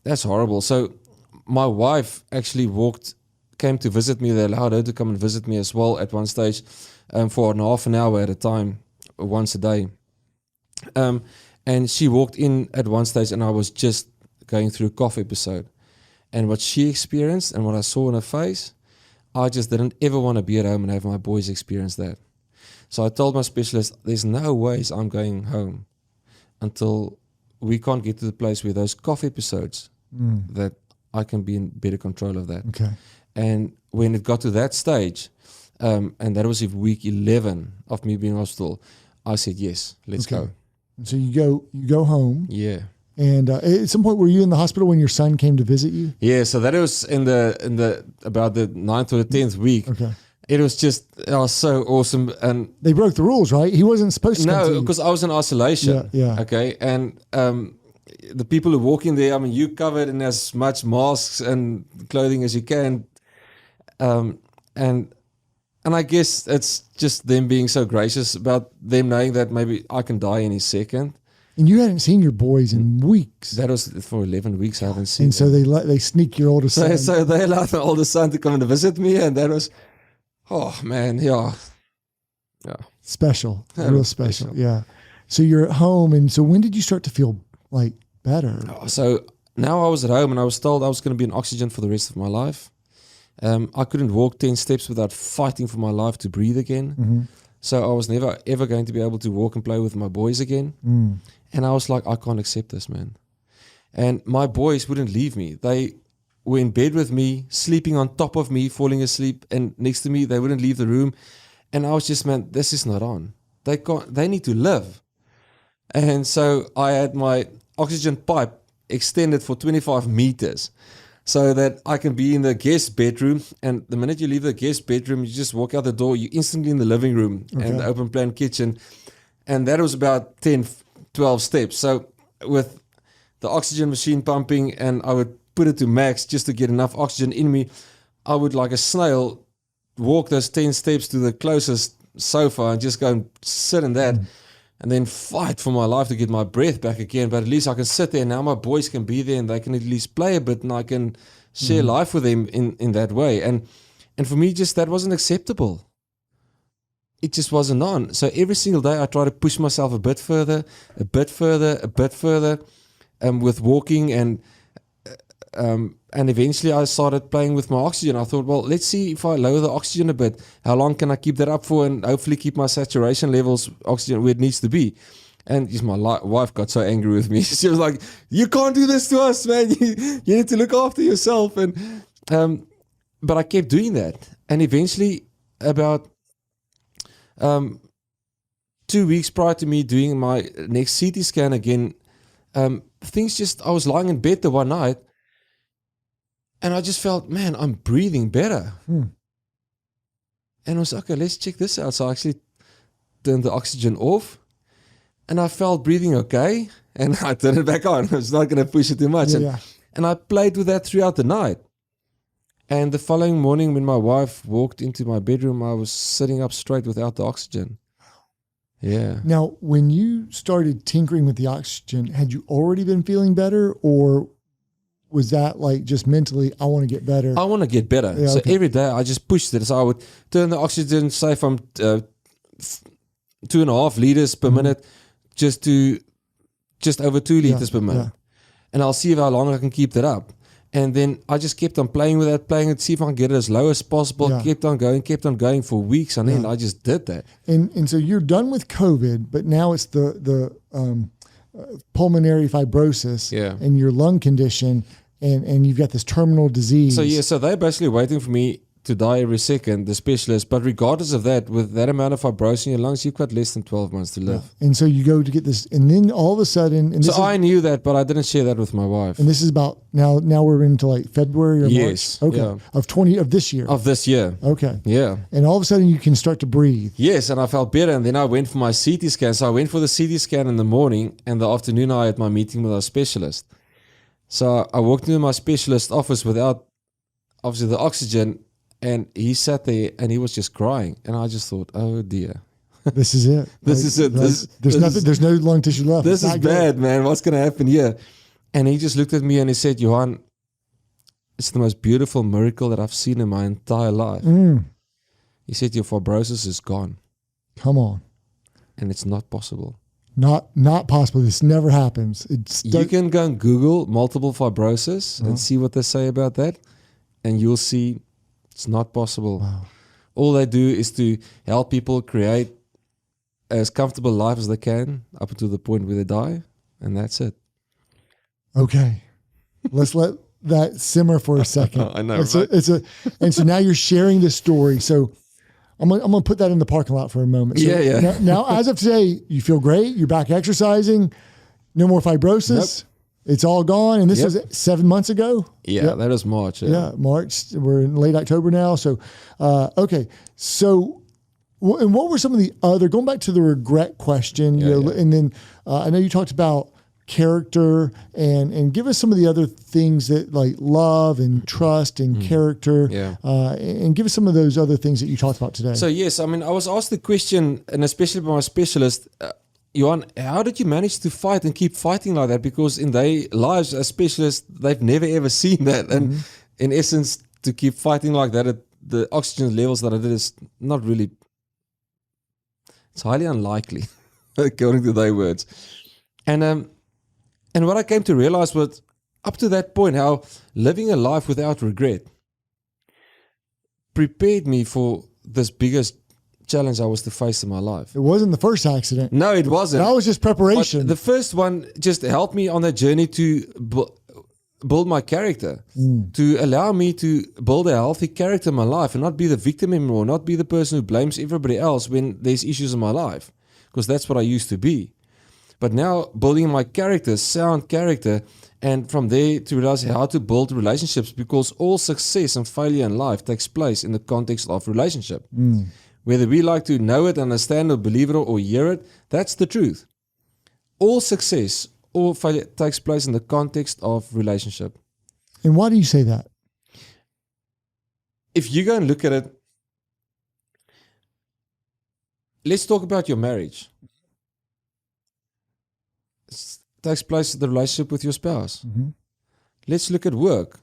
that's horrible. So my wife actually came to visit me. They allowed her to come and visit me as well at one stage for half an hour at a time, once a day. And she walked in at one stage and I was just going through a cough episode. And what she experienced and what I saw in her face, I just didn't ever want to be at home and have my boys experience that. So I told my specialist, there's no ways I'm going home until we can't get to the place where those cough episodes, that I can be in better control of that. Okay. And when it got to that stage, and that was in week 11 of me being in hospital, I said, yes, let's go. So you go home. Yeah. And at some point, were you in the hospital when your son came to visit you? Yeah, so that was in the about the 9th or the 10th week. Okay. It was so awesome. And they broke the rules, right? He wasn't supposed to come to you. No, because I was in isolation. Yeah. Okay. And the people who walk in there, I mean, you covered in as much masks and clothing as you can. And I guess it's just them being so gracious about them knowing that maybe I can die any second. And you hadn't seen your boys in weeks. That was for 11 weeks. I haven't seen. And so they sneak your oldest son. So they allowed the oldest son to come and visit me, and that was, oh man, yeah. Special, real special. Yeah. So you're at home, and so when did you start to feel like better? So now I was at home, and I was told I was going to be on oxygen for the rest of my life. I couldn't walk 10 steps without fighting for my life to breathe again. Mm-hmm. So I was never ever going to be able to walk and play with my boys again. And I was like, I can't accept this, man. And my boys wouldn't leave me. They were in bed with me, sleeping on top of me, falling asleep, and next to me. They wouldn't leave the room. And I was just, man, this is not on. They need to live. And so I had my oxygen pipe extended for 25 meters so that I can be in the guest bedroom. And the minute you leave the guest bedroom, you just walk out the door, you're instantly in the living room and the open plan kitchen. And that was about 10-12 steps. So with the oxygen machine pumping, and I would put it to max just to get enough oxygen in me, I would, like a snail, walk those 10 steps to the closest sofa and just go and sit in that and then fight for my life to get my breath back again. But at least I can sit there. Now my boys can be there and they can at least play a bit, and I can share life with them in that way. And for me, just that wasn't acceptable. It just wasn't on. So every single day I try to push myself a bit further, with walking, and eventually I started playing with my oxygen. I thought, well, let's see if I lower the oxygen a bit, how long can I keep that up for, and hopefully keep my saturation levels, oxygen, where it needs to be. And my wife got so angry with me. She was like, "You can't do this to us, man. You need to look after yourself." And but I kept doing that, and eventually, about 2 weeks prior to me doing my next CT scan again, I was lying in bed the one night, and I just felt, man, I'm breathing better. And I was like, okay, let's check this out. So I actually turned the oxygen off, and I felt breathing okay, and I turned it back on. I was not going to push it too much. And I played with that throughout the night. And the following morning, when my wife walked into my bedroom, I was sitting up straight without the oxygen. Yeah. Now, when you started tinkering with the oxygen, had you already been feeling better, or was that like just mentally, I want to get better? I want to get better. Yeah, so okay. every day I just pushed it. So I would turn the oxygen, say from 2.5 liters per minute, just over 2 liters per minute. And I'll see how long I can keep that up. And then I just kept on playing with that, see if I can get it as low as possible. Kept on going for weeks, and then I just did that. And so you're done with COVID, but now it's the pulmonary fibrosis and your lung condition, and you've got this terminal disease. So they're basically waiting for me to die every second, the specialist. But regardless of that, with that amount of fibrosis in your lungs, you've got less than 12 months to live. And so you go to get this, and then all of a sudden... I knew that, but I didn't share that with my wife. And this is about, now we're into like February or March? Okay. Yeah. Of this year? Of this year. Okay. Yeah. And all of a sudden you can start to breathe. Yes, and I felt better. And then I went for my CT scan. So I went for the CT scan in the morning, and the afternoon I had my meeting with our specialist. So I walked into my specialist's office without, obviously, the oxygen, and he sat there and he was just crying. And I just thought, oh dear. This is it. This is it. There's no lung tissue left. This is bad, man. What's going to happen here? And he just looked at me and he said, Johan, it's the most beautiful miracle that I've seen in my entire life. He said, your fibrosis is gone. Come on. And it's not possible. Not possible. This never happens. You can go and Google multiple fibrosis and see what they say about that. And you'll see it's not possible. Wow. All they do is to help people create as comfortable life as they can up until the point where they die. And that's it. Okay. Let's let that simmer for a second. I know, right? And so now you're sharing this story. So I'm gonna put that in the parking lot for a moment. So Now, as of today, you feel great. You're back exercising. No more fibrosis. Nope. It's all gone. And this was 7 months ago? Yeah, that was March. Yeah, March. We're in late October now. So, okay. So, and what were some of the other, going back to the regret question, and then I know you talked about character and give us some of the other things that like love and trust and character, and give us some of those other things that you talked about today. So, yes, I mean, I was asked the question, and especially by my specialist, Johan, how did you manage to fight and keep fighting like that? Because in their lives as specialists, they've never ever seen that. And in essence, to keep fighting like that at the oxygen levels that I did is not really, it's highly unlikely, according to their words. And what I came to realize was, up to that point, how living a life without regret prepared me for this biggest challenge I was to face in my life. It wasn't the first accident. No, it wasn't. That was just preparation. But the first one just helped me on that journey to build my character, to allow me to build a healthy character in my life and not be the victim anymore, not be the person who blames everybody else when there's issues in my life, because that's what I used to be. But now building my character, sound character, and from there to realize how to build relationships, because all success and failure in life takes place in the context of relationship. Whether we like to know it, understand or believe it or hear it, that's the truth. All success or failure takes place in the context of relationship. And why do you say that? If you go and look at it, let's talk about your marriage. It takes place in the relationship with your spouse. Let's look at work.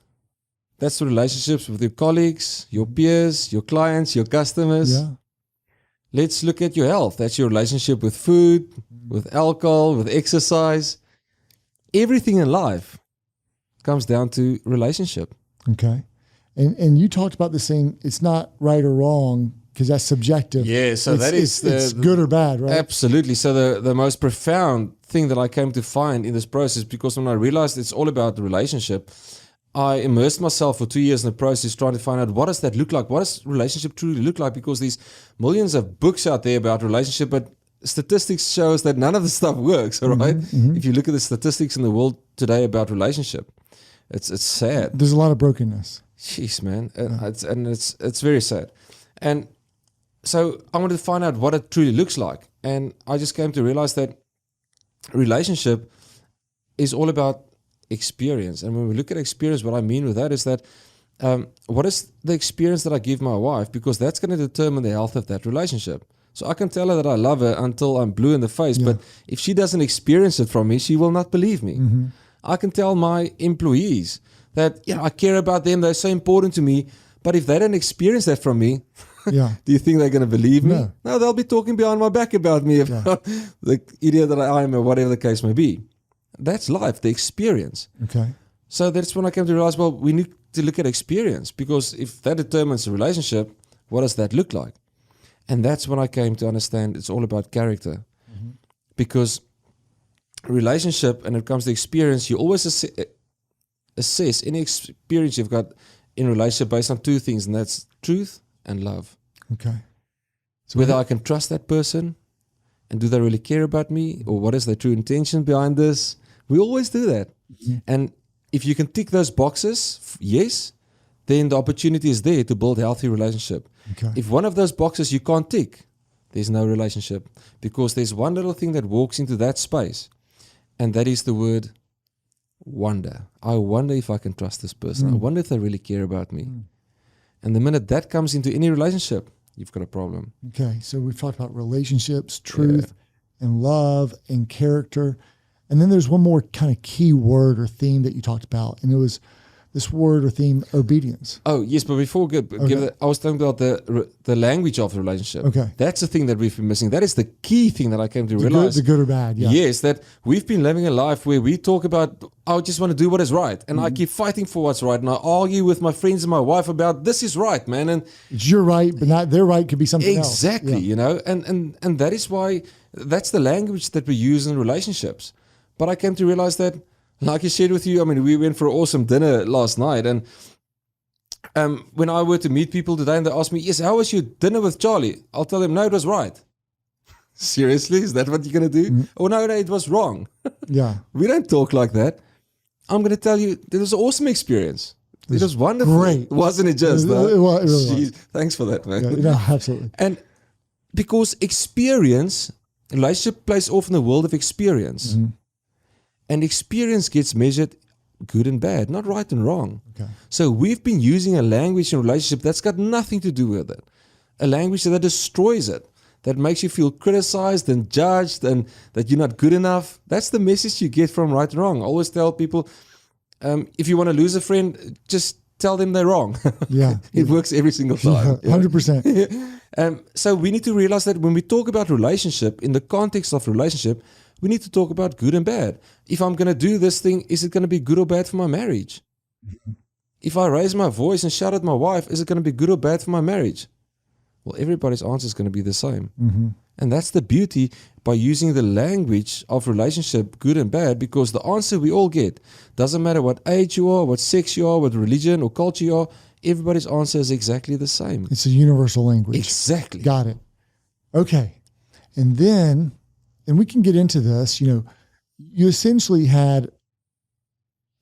That's the relationships with your colleagues, your peers, your clients, your customers. Let's look at your health. That's your relationship with food, with alcohol, with exercise. Everything in life comes down to relationship. Okay. And you talked about this saying, it's not right or wrong, because that's subjective. Yeah, so it's good or bad, right? Absolutely. So the most profound thing that I came to find in this process, because when I realized it's all about the relationship, I immersed myself for 2 years in the process trying to find out what does that look like? What does relationship truly look like? Because there's millions of books out there about relationship, but statistics shows that none of the stuff works, all right? If you look at the statistics in the world today about relationship, it's sad. There's a lot of brokenness. Jeez, man. And it's very sad. And so I wanted to find out what it truly looks like. And I just came to realize that relationship is all about experience. And when we look at experience, what I mean with that is that what is the experience that I give my wife? Because that's going to determine the health of that relationship. So I can tell her that I love her until I'm blue in the face, but if she doesn't experience it from me, she will not believe me. I can tell my employees that I care about them, they're so important to me, but if they don't experience that from me, do you think they're going to believe me? No, they'll be talking behind my back about me, about the idiot that I am, or whatever the case may be. That's life, the experience. Okay. So that's when I came to realize, well, we need to look at experience, because if that determines a relationship, what does that look like? And that's when I came to understand it's all about character. Because relationship, and it comes to experience, you always assess any experience you've got in a relationship based on two things, and that's truth and love. Okay. So whether I can trust that person, and do they really care about me, or what is their true intention behind this? We always do that. And if you can tick those boxes, yes, then the opportunity is there to build a healthy relationship. Okay. If one of those boxes you can't tick, there's no relationship, because there's one little thing that walks into that space, and that is the word wonder. I wonder if I can trust this person. I wonder if they really care about me. And the minute that comes into any relationship, you've got a problem. Okay, so we've talked about relationships, truth, and love, and character. And then there's one more kind of key word or theme that you talked about, and it was this word or theme, obedience. Oh, yes, but before we give that, I was talking about the language of the relationship. Okay. That's the thing that we've been missing. That is the key thing that I came to realize. The good or bad, yeah. Yes, that we've been living a life where we talk about, I just want to do what is right. And I keep fighting for what's right. And I argue with my friends and my wife about, this is right, man. And it's your right, but not their right, could be something else. Exactly, you know. And that is why, that's the language that we use in relationships. But I came to realize that, like I shared with you, I mean, we went for an awesome dinner last night, and when I were to meet people today and they ask me, yes, how was your dinner with Charlie? I'll tell them, no, it was right. Seriously? Is that what you're going to do? Oh, no, it was wrong. Yeah. We don't talk like that. I'm going to tell you, it was an awesome experience. It was wonderful. Great. Wasn't it just? It really was. Thanks for that, man. Yeah, no, absolutely. And because experience, relationship plays off in the world of experience. And experience gets measured good and bad, not right and wrong. Okay. So we've been using a language in relationship that's got nothing to do with it. A language that destroys it, that makes you feel criticized and judged and that you're not good enough. That's the message you get from right and wrong. I always tell people, if you want to lose a friend, just tell them they're wrong. Yeah. It works every single time. 100%. So we need to realize that when we talk about relationship, in the context of relationship, we need to talk about good and bad. If I'm going to do this thing, is it going to be good or bad for my marriage? If I raise my voice and shout at my wife, is it going to be good or bad for my marriage? Well, everybody's answer is going to be the same. And that's the beauty by using the language of relationship, good and bad, because the answer we all get, doesn't matter what age you are, what sex you are, what religion or culture you are, everybody's answer is exactly the same. It's a universal language. Exactly. Got it. Okay. And then, and we can get into this, you essentially had,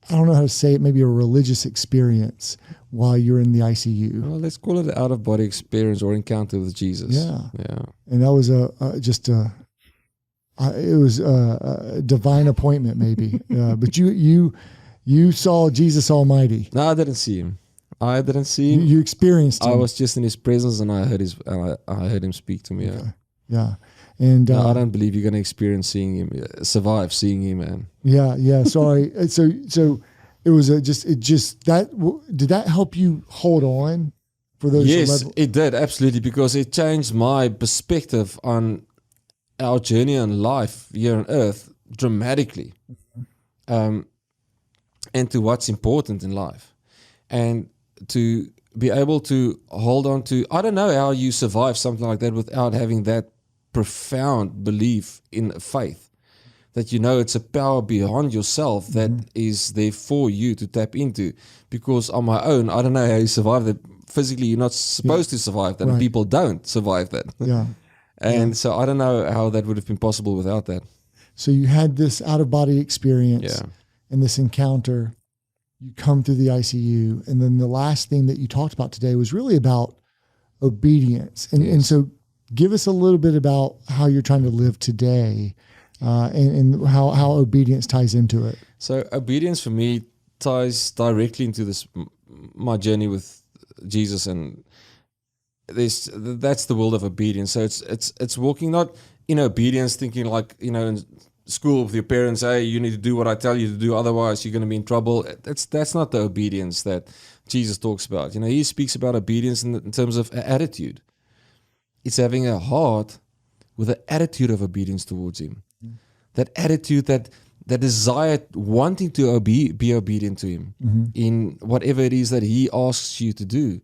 I don't know how to say it, maybe a religious experience while you're in the ICU. Well, let's call it an out-of-body experience or encounter with Jesus. Yeah. And that was it was a divine appointment maybe. But you saw Jesus Almighty. No, I didn't see him. You experienced him. I was just in his presence, and I heard him speak to me. Okay. Yeah. And no, I don't believe you're going to experience seeing him, survive seeing him, man. Yeah. Sorry. So it was did that help you hold on for those? Yes, it did, absolutely, because it changed my perspective on our journey on life here on earth dramatically, and to what's important in life, and to be able to hold on to, I don't know how you survive something like that without having that profound belief in faith, that you know it's a power beyond yourself that is there for you to tap into. Because on my own, I don't know how you survive that. Physically, you're not supposed to survive that, and people don't survive that. And so I don't know how that would have been possible without that. So you had this out-of-body experience and this encounter. You come through the ICU, and then the last thing that you talked about today was really about obedience. And so give us a little bit about how you're trying to live today, and how obedience ties into it. So obedience for me ties directly into this, my journey with Jesus, and that's the world of obedience. So it's walking not in obedience, thinking like, you know, in school with your parents, hey, you need to do what I tell you to do, otherwise you're going to be in trouble. That's not the obedience that Jesus talks about. You know, he speaks about obedience in terms of attitude. It's having a heart with an attitude of obedience towards him. That attitude, that desire, wanting to be obedient to him in whatever it is that he asks you to do.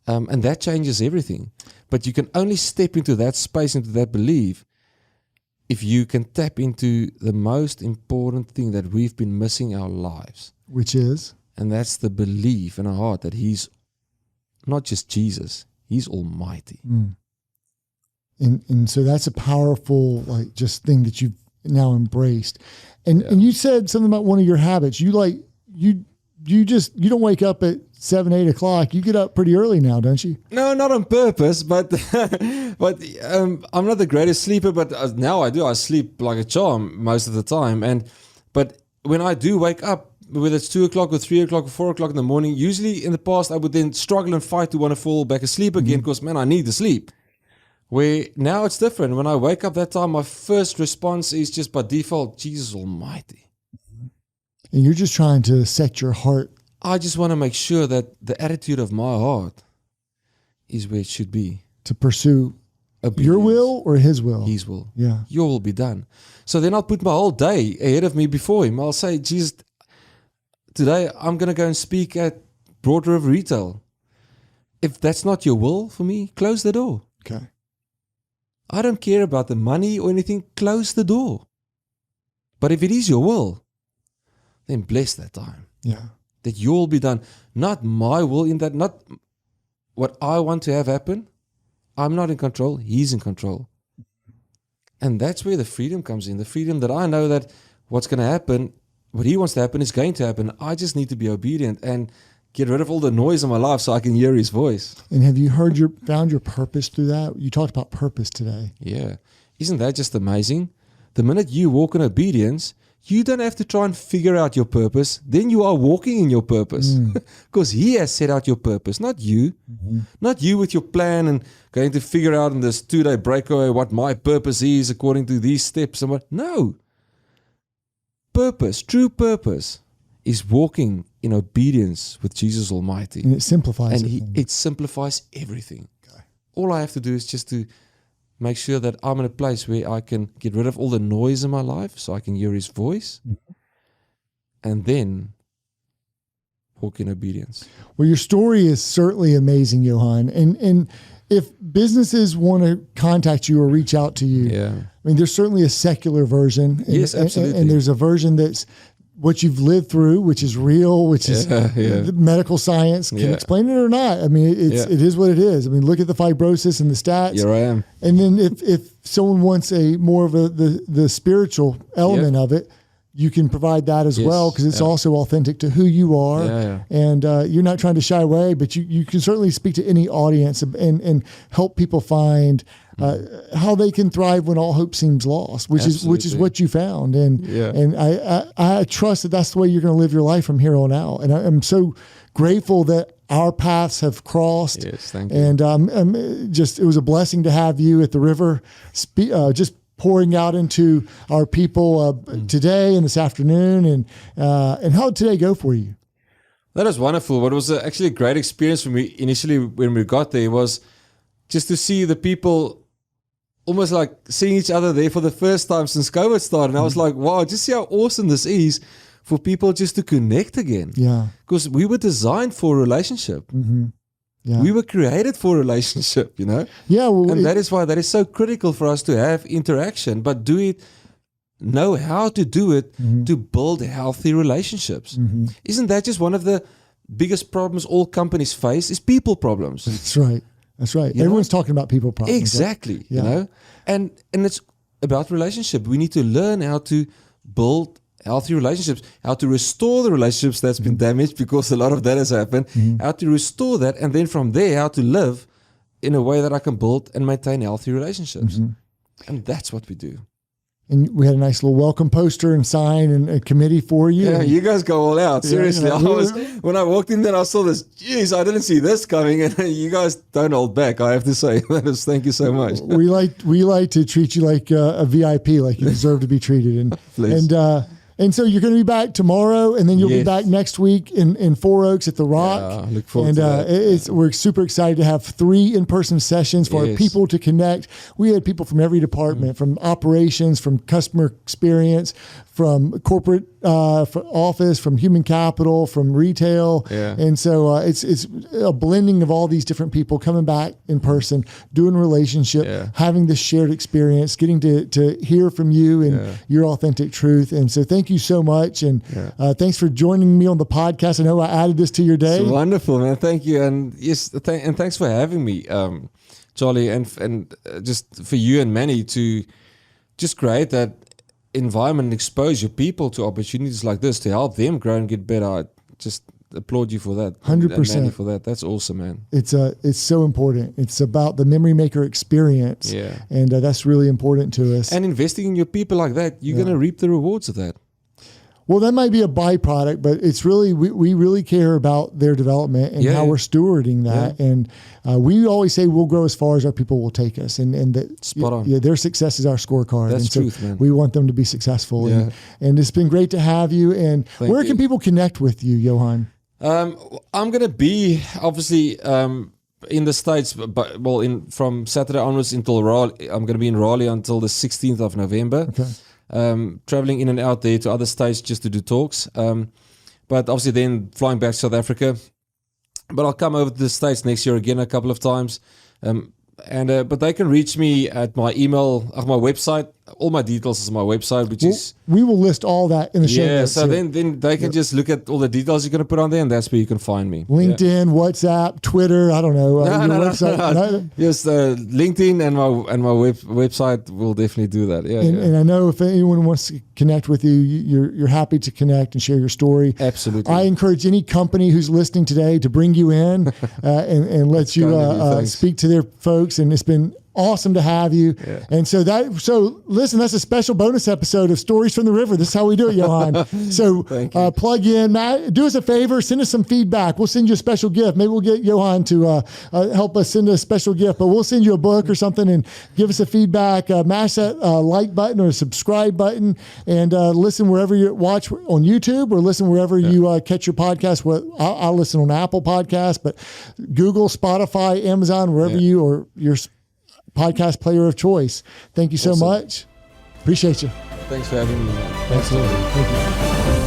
And that changes everything. But you can only step into that space, into that belief, if you can tap into the most important thing that we've been missing our lives. Which is? And that's the belief in our heart that he's not just Jesus, he's almighty. And so that's a powerful, like, just thing that you've now embraced. And you said something about one of your habits. You don't wake up at 7, 8 o'clock. You get up pretty early now, don't you? No, not on purpose, but I'm not the greatest sleeper, but now I do. I sleep like a charm most of the time. But when I do wake up, whether it's 2 o'clock or 3 o'clock or 4 o'clock in the morning, usually in the past I would then struggle and fight to want to fall back asleep again because, man, I need the sleep. Where now it's different. When I wake up that time, my first response is just by default, Jesus Almighty. And you're just trying to set your heart. I just want to make sure that the attitude of my heart is where it should be. To pursue obedience. Your will or his will? His will. Yeah. Your will be done. So then I'll put my whole day ahead of me before him. I'll say, Jesus, today I'm going to go and speak at Broad River Retail. If that's not your will for me, close the door. Okay. I don't care about the money or anything. Close the door. But if it is your will, then bless that time. Yeah. That your will be done. Not my will in that, not what I want to have happen. I'm not in control. He's in control. And that's where the freedom comes in. The freedom that I know that what's going to happen, what he wants to happen is going to happen. I just need to be obedient and get rid of all the noise in my life so I can hear his voice. And have you found your purpose through that? You talked about purpose today. Yeah. Isn't that just amazing? The minute you walk in obedience, you don't have to try and figure out your purpose. Then you are walking in your purpose. Because he has set out your purpose, not you. Not you with your plan and going to figure out in this 2-day breakaway what my purpose is according to these steps. And what? No. Purpose, true purpose, is walking in obedience with Jesus Almighty. And it simplifies it simplifies everything. Okay. All I have to do is just to make sure that I'm in a place where I can get rid of all the noise in my life so I can hear his voice, and then walk in obedience. Well, your story is certainly amazing, Johan. And if businesses want to contact you or reach out to you, I mean, there's certainly a secular version. Yes, absolutely. And there's a version that's what you've lived through, which is real, which is medical science can explain it or not. I mean, it is what it is. I mean, look at the fibrosis and the stats. Here I am. And then if someone wants a more of the spiritual element of it, you can provide that as well, because it's also authentic to who you are. And you're not trying to shy away, but you can certainly speak to any audience and help people find how they can thrive when all hope seems lost, which is what you found. And I trust that that's the way you're going to live your life from here on out. And I'm so grateful that our paths have crossed. Yes, thank you. And it was a blessing to have you at the river, just pouring out into our people today and this afternoon. And how did today go for you? That was wonderful. What was actually a great experience for me initially when we got there was just to see the people almost like seeing each other there for the first time since COVID started. And I was like, wow, just see how awesome this is for people just to connect again. Yeah. Because we were designed for a relationship. Yeah. We were created for relationship, you know? Yeah. Well, And that is why that is so critical for us to have interaction, but know how to do it to build healthy relationships. Isn't that just one of the biggest problems all companies face is people problems? That's right. That's right. Everyone's talking about people problems. Exactly. Right? You know? And it's about relationship. We need to learn how to build healthy relationships, how to restore the relationships that's been damaged, because a lot of that has happened, how to restore that, and then from there, how to live in a way that I can build and maintain healthy relationships. And that's what we do. And we had a nice little welcome poster and sign and a committee for you. Yeah, you guys go all out. Seriously. When I walked in there, I saw this. Jeez, I didn't see this coming. And you guys don't hold back, I have to say. Thank you so much. We like to treat you like a VIP, like you deserve to be treated. And so you're going to be back tomorrow, and then you'll be back next week in Four Oaks at the Rock. Yeah, I look forward to that. We're super excited to have 3 in-person sessions for our people to connect. We had people from every department, from operations, from customer experience, from corporate office, from human capital, from retail. Yeah. And so it's a blending of all these different people coming back in person, doing a relationship, having this shared experience, getting to hear from you and your authentic truth. And so thank you so much. And thanks for joining me on the podcast. I know I added this to your day. It's wonderful, man. Thank you. And and thanks for having me, Charlie, and just for you and Manny to just create that environment and expose your people to opportunities like this to help them grow and get better. I just applaud you for that. 100% Manny for that. That's awesome, man. It's so important. It's about the memory maker experience. Yeah. And that's really important to us. And investing in your people like that, you're going to reap the rewards of that. Well, that might be a byproduct, but it's really, we really care about their development and how we're stewarding that. And we always say we'll grow as far as our people will take us. And that Spot on. Yeah, their success is our scorecard. That's and truth, man. We want them to be successful. Yeah. And it's been great to have you. And where can you. people connect with you, Johan? I'm going to be obviously in the States, but from Saturday onwards until Raleigh. I'm going to be in Raleigh until the 16th of November. Okay. Traveling in and out there to other states just to do talks. But obviously then flying back to South Africa. But I'll come over to the States next year again a couple of times. But they can reach me at my email, my website. All my details is on my website, which is... We will list all that in the show notes. So then they can just look at all the details you're going to put on there, and that's where you can find me. LinkedIn, WhatsApp, Twitter, I don't know. Website. Yes, LinkedIn and my website will definitely do that. And I know if anyone wants to connect with you, you're happy to connect and share your story. Absolutely. I encourage any company who's listening today to bring you in and let you speak to their folks. And it's been awesome to have you. Yeah. And so listen, that's a special bonus episode of Stories from the River. This is how we do it, Johan. So plug in, Matt, do us a favor, send us some feedback. We'll send you a special gift. Maybe we'll get Johan to help us send a special gift, but we'll send you a book or something and give us a feedback. Mash that like button or subscribe button and listen wherever you watch on YouTube or listen wherever you catch your podcast. I'll listen on Apple Podcasts, but Google, Spotify, Amazon, wherever you or your podcast player of choice. Thank you so much. Appreciate you. Thanks for having me, man. Absolutely. Thank you.